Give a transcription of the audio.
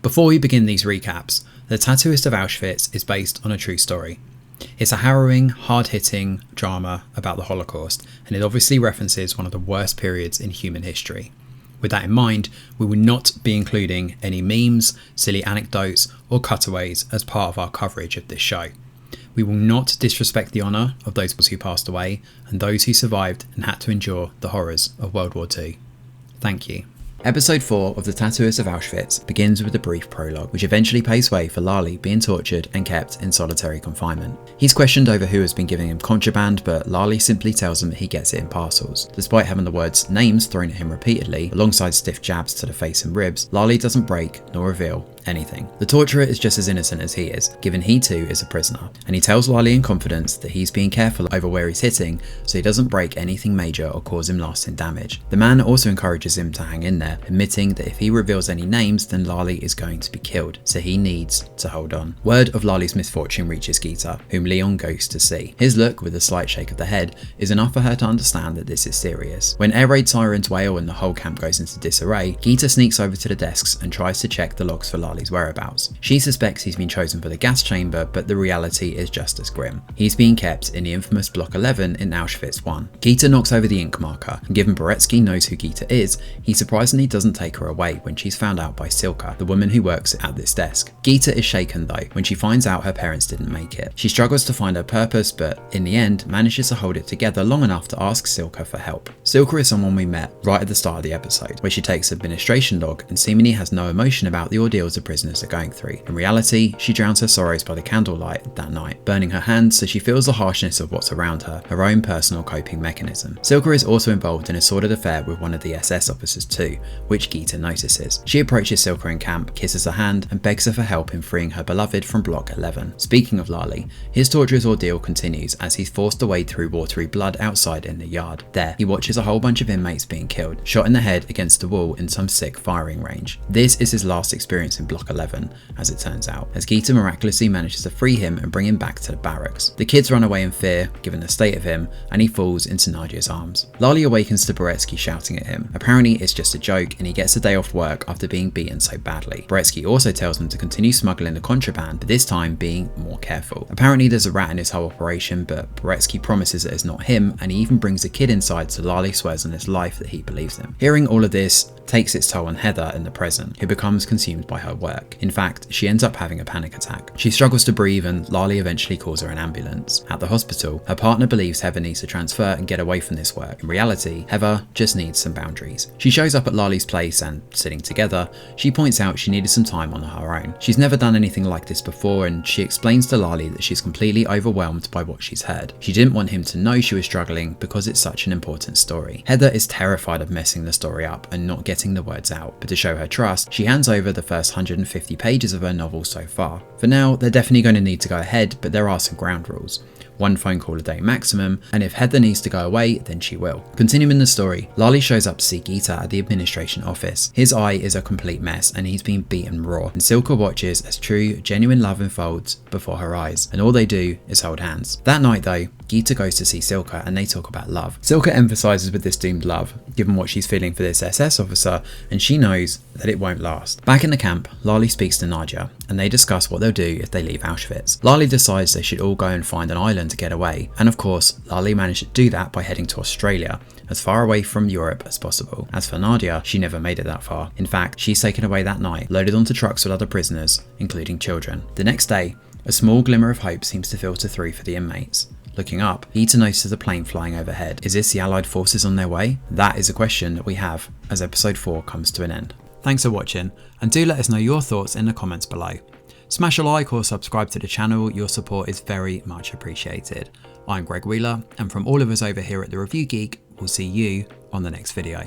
Before we begin these recaps, The Tattooist of Auschwitz is based on a true story. It's a harrowing, hard-hitting drama about the Holocaust, and it obviously references one of the worst periods in human history. With that in mind, we will not be including any memes, silly anecdotes, or cutaways as part of our coverage of this show. We will not disrespect the honour of those who passed away and those who survived and had to endure the horrors of World War II. Thank you. Episode 4 of The Tattooist of Auschwitz begins with a brief prologue, which eventually paves way for Lali being tortured and kept in solitary confinement. He's questioned over who has been giving him contraband, but Lali simply tells him he gets it in parcels. Despite having the words names thrown at him repeatedly, alongside stiff jabs to the face and ribs, Lali doesn't break nor reveal anything. The torturer is just as innocent as he is, given he too is a prisoner, and he tells Lali in confidence that he's being careful over where he's hitting so he doesn't break anything major or cause him lasting damage. The man also encourages him to hang in there, admitting that if he reveals any names then Lali is going to be killed, so he needs to hold on. Word of Lali's misfortune reaches Gita, whom Leon goes to see. His look, with a slight shake of the head, is enough for her to understand that this is serious. When air raid sirens wail and the whole camp goes into disarray, Gita sneaks over to the desks and tries to check the logs for Lali's whereabouts. She suspects he's been chosen for the gas chamber, but the reality is just as grim. He's being kept in the infamous Block 11 in Auschwitz 1. Gita knocks over the ink marker, and given Boretsky knows who Gita is, he surprisingly doesn't take her away when she's found out by Silka, the woman who works at this desk. Gita is shaken though when she finds out her parents didn't make it. She struggles to find her purpose, but in the end manages to hold it together long enough to ask Silka for help. Silka is someone we met right at the start of the episode, where she takes administration log and seemingly has no emotion about the ordeals the prisoners are going through. In reality, she drowns her sorrows by the candlelight that night, burning her hands so she feels the harshness of what's around her own personal coping mechanism. Silka is also involved in a sordid affair with one of the SS officers too, which Gita notices. She approaches Silka in camp, kisses her hand, and begs her for help in freeing her beloved from Block 11. Speaking of Lali, his torturous ordeal continues as he's forced to wade through watery blood outside in the yard. There, he watches a whole bunch of inmates being killed, shot in the head against the wall in some sick firing range. This is his last experience in Block 11, as it turns out, as Gita miraculously manages to free him and bring him back to the barracks. The kids run away in fear, given the state of him, and he falls into Nadia's arms. Lali awakens to Boretsky shouting at him. Apparently it's just a joke and he gets a day off work after being beaten so badly. Boretsky also tells him to continue smuggling the contraband, but this time being more careful. Apparently there's a rat in his whole operation, but Boretsky promises that it's not him, and he even brings a kid inside, so Lali swears on his life that he believes him. Hearing all of this takes its toll on Heather in the present, who becomes consumed by her work. In fact, she ends up having a panic attack. She struggles to breathe and Lali eventually calls her an ambulance. At the hospital, her partner believes Heather needs to transfer and get away from this work. In reality, Heather just needs some boundaries. She shows up at Lali's place and, sitting together, she points out she needed some time on her own. She's never done anything like this before, and she explains to Lali that she's completely overwhelmed by what she's heard. She didn't want him to know she was struggling because it's such an important story. Heather is terrified of messing the story up and not getting the words out, but to show her trust, she hands over the first 150 pages of her novel so far. For now, they're definitely going to need to go ahead, but there are some ground rules. 1 phone call a day maximum, and if Heather needs to go away, then she will. Continuing the story, Lali shows up to see Gita at the administration office. His eye is a complete mess and he's been beaten raw, and Silka watches as true, genuine love unfolds before her eyes, and all they do is hold hands. That night though, Gita goes to see Silka and they talk about love. Silka emphasises with this doomed love, given what she's feeling for this SS officer, and she knows that it won't last. Back in the camp, Lali speaks to Nadia, and they discuss what they'll do if they leave Auschwitz. Lali decides they should all go and find an island to get away, and of course, Lali managed to do that by heading to Australia, as far away from Europe as possible. As for Nadia, she never made it that far. In fact, she's taken away that night, loaded onto trucks with other prisoners, including children. The next day, a small glimmer of hope seems to filter through for the inmates. Looking up, Gita notices a plane flying overhead. Is this the Allied forces on their way? That is a question that we have as episode 4 comes to an end. Thanks for watching, and do let us know your thoughts in the comments below. Smash a like or subscribe to the channel, your support is very much appreciated. I'm Greg Wheeler, and from all of us over here at The Review Geek, we'll see you on the next video.